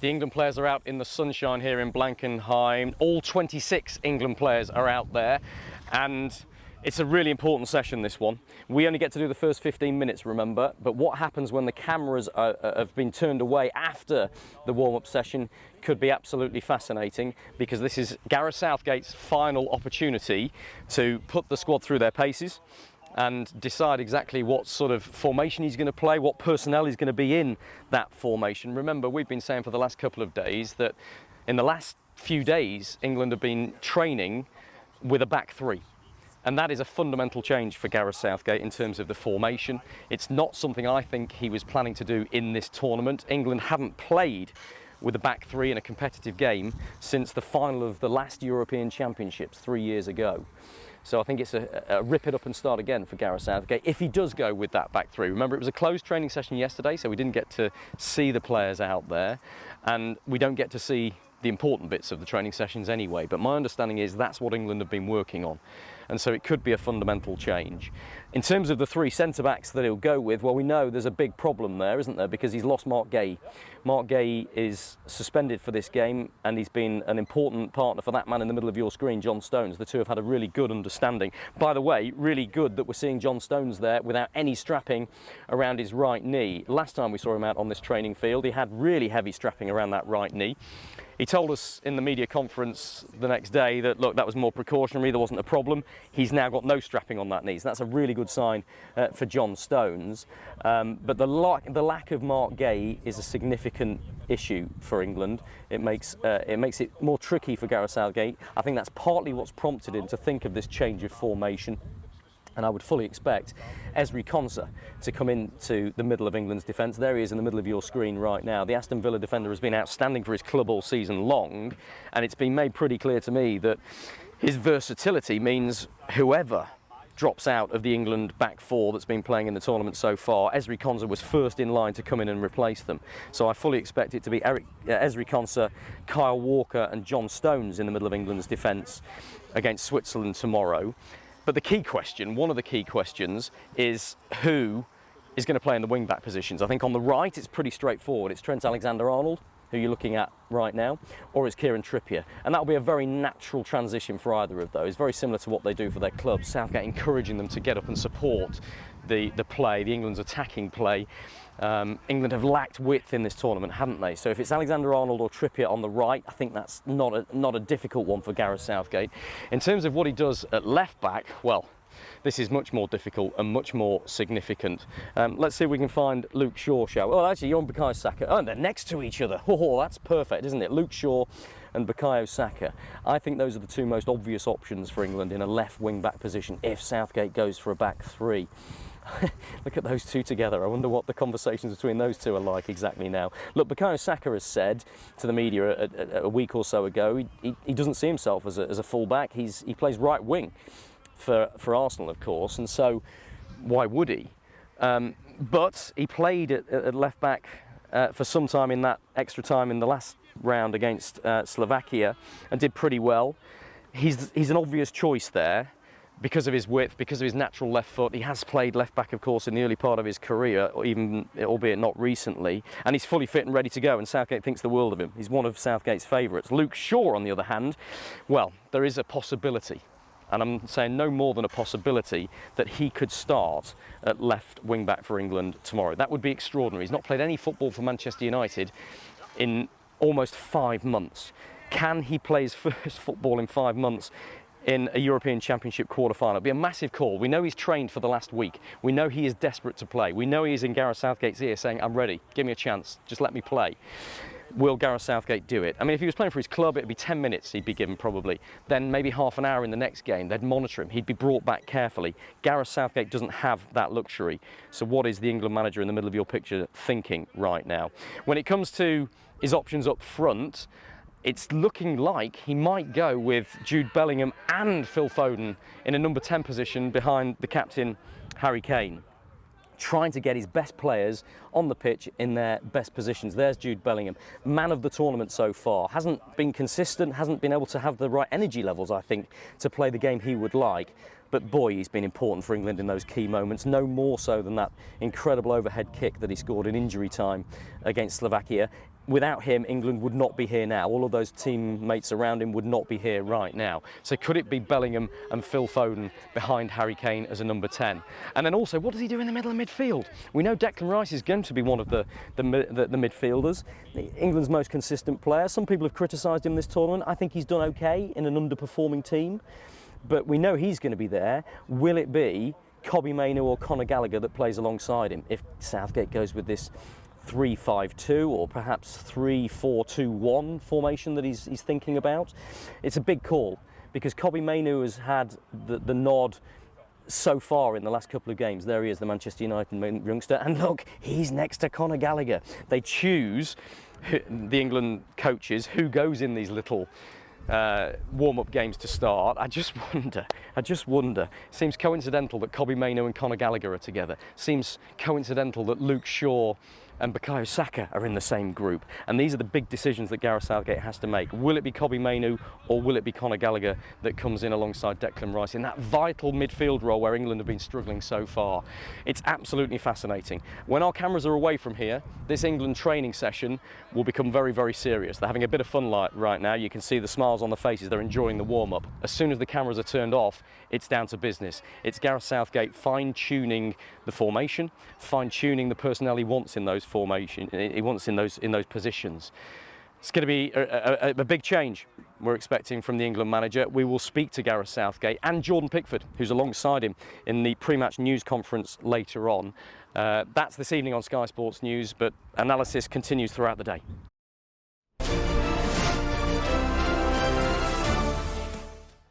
The England players are out in the sunshine here in Blankenheim. All 26 England players are out there, and it's a really important session, this one. We only get to do the first 15 minutes, remember, but what happens when the cameras have been turned away after the warm-up session could be absolutely fascinating, because this is Gareth Southgate's final opportunity to put the squad through their paces and decide exactly what sort of formation he's going to play, what personnel he's going to be in that formation. Remember, we've been saying for the last couple of days that in the last few days, England have been training with a back three. And that is a fundamental change for Gareth Southgate in terms of the formation. It's not something I think he was planning to do in this tournament. England haven't played with a back three in a competitive game since the final of the last European Championships 3 years ago. So I think it's a rip it up and start again for Gareth Southgate if he does go with that back three. Remember, it was a closed training session yesterday, so we didn't get to see the players out there, and we don't get to see the important bits of the training sessions anyway. But my understanding is that's what England have been working on, and so it could be a fundamental change. In terms of the three centre-backs that he'll go with, well, we know there's a big problem there, isn't there, because he's lost Marc Guéhi. Marc Guéhi is suspended for this game, and he's been an important partner for that man in the middle of your screen, John Stones. The two have had a really good understanding. By the way, really good that we're seeing John Stones there without any strapping around his right knee. Last time we saw him out on this training field, he had really heavy strapping around that right knee. He told us in the media conference the next day that, look, that was more precautionary, there wasn't a problem. He's now got no strapping on that knee, so that's a really good sign for John Stones. But the lack of Marc Guéhi is a significant issue for England. It makes it more tricky for Gareth Southgate. I think that's partly what's prompted him to think of this change of formation. And I would fully expect Ezri Konsa to come into the middle of England's defence. There he is in the middle of your screen right now. The Aston Villa defender has been outstanding for his club all season long, and it's been made pretty clear to me that his versatility means whoever drops out of the England back four that's been playing in the tournament so far, Ezri Konsa was first in line to come in and replace them. So I fully expect it to be Ezri Konsa, Kyle Walker and John Stones in the middle of England's defence against Switzerland tomorrow. But the key question, one of the key questions, is who is going to play in the wing-back positions. I think on the right it's pretty straightforward. It's Trent Alexander-Arnold, who you're looking at right now, or it's Kieran Trippier. And that'll be a very natural transition for either of those, very similar to what they do for their clubs. Southgate encouraging them to get up and support the play, the England's attacking play. England have lacked width in this tournament, haven't they? So if it's Alexander-Arnold or Trippier on the right, I think that's not a difficult one for Gareth Southgate. In terms of what he does at left back, well, this is much more difficult and much more significant. Let's see if we can find Luke Shaw, shall we? Oh, actually, you're on Bukayo Saka. Oh, and they're next to each other. Oh, that's perfect, isn't it? Luke Shaw and Bukayo Saka. I think those are the two most obvious options for England in a left wing-back position if Southgate goes for a back three. Look at those two together. I wonder what the conversations between those two are like exactly now. Look, Bukayo Saka has said to the media a week or so ago he doesn't see himself as a full-back. He plays right wing for Arsenal, of course, and so why would he? But he played at left back for some time in that extra time in the last round against Slovakia and did pretty well. He's an obvious choice there because of his width, because of his natural left foot. He has played left back, of course, in the early part of his career, or even, albeit not recently, and he's fully fit and ready to go, and Southgate thinks the world of him. He's one of Southgate's favourites. Luke Shaw, on the other hand, well, there is a possibility, and I'm saying no more than a possibility, that he could start at left wing-back for England tomorrow. That would be extraordinary. He's not played any football for Manchester United in almost 5 months. Can he play his first football in 5 months in a European Championship quarter-final? It'll be a massive call. We know he's trained for the last week. We know he is desperate to play. We know he is in Gareth Southgate's ear saying, I'm ready, give me a chance, just let me play. Will Gareth Southgate do it? I mean, if he was playing for his club, it'd be 10 minutes he'd be given probably. Then maybe half an hour in the next game. They'd monitor him. He'd be brought back carefully. Gareth Southgate doesn't have that luxury. So what is the England manager in the middle of your picture thinking right now? When it comes to his options up front, it's looking like he might go with Jude Bellingham and Phil Foden in a number 10 position behind the captain, Harry Kane, trying to get his best players on the pitch in their best positions. There's Jude Bellingham, man of the tournament so far. Hasn't been consistent, hasn't been able to have the right energy levels, I think, to play the game he would like. But boy, he's been important for England in those key moments, no more so than that incredible overhead kick that he scored in injury time against Slovakia. without him, England would not be here now. All of those teammates around him would not be here right now. So could it be Bellingham and Phil Foden behind Harry Kane as a number 10? And then also, what does he do in the middle of midfield? We know Declan Rice is going to be one of the midfielders, England's most consistent player. Some people have criticised him this tournament. I think he's done okay in an underperforming team, but we know he's going to be there. Will it be Kobbie Mainoo or Conor Gallagher that plays alongside him if Southgate goes with this 3-5-2 or perhaps 3-4-2-1 formation that he's thinking about? It's a big call because Kobbie Mainoo has had the nod so far in the last couple of games. There he is, the Manchester United youngster, and look, he's next to Conor Gallagher. They choose, the England coaches, who goes in these little warm-up games to start. I just wonder. Seems coincidental that Kobbie Mainoo and Conor Gallagher are together. Seems coincidental that Luke Shaw and Bukayo Saka are in the same group. And these are the big decisions that Gareth Southgate has to make. Will it be Kobbie Mainoo or will it be Conor Gallagher that comes in alongside Declan Rice in that vital midfield role where England have been struggling so far? It's absolutely fascinating. When our cameras are away from here, this England training session will become very, very serious. They're having a bit of fun right now. You can see the smiles on the faces. They're enjoying the warm-up. As soon as the cameras are turned off, it's down to business. It's Gareth Southgate fine-tuning the formation, fine-tuning the personnel he wants in those formation, he wants in those positions. It's going to be a big change we're expecting from the England manager. We will speak to Gareth Southgate and Jordan Pickford, who's alongside him in the pre-match news conference later on. That's this evening on Sky Sports News, but analysis continues throughout the day.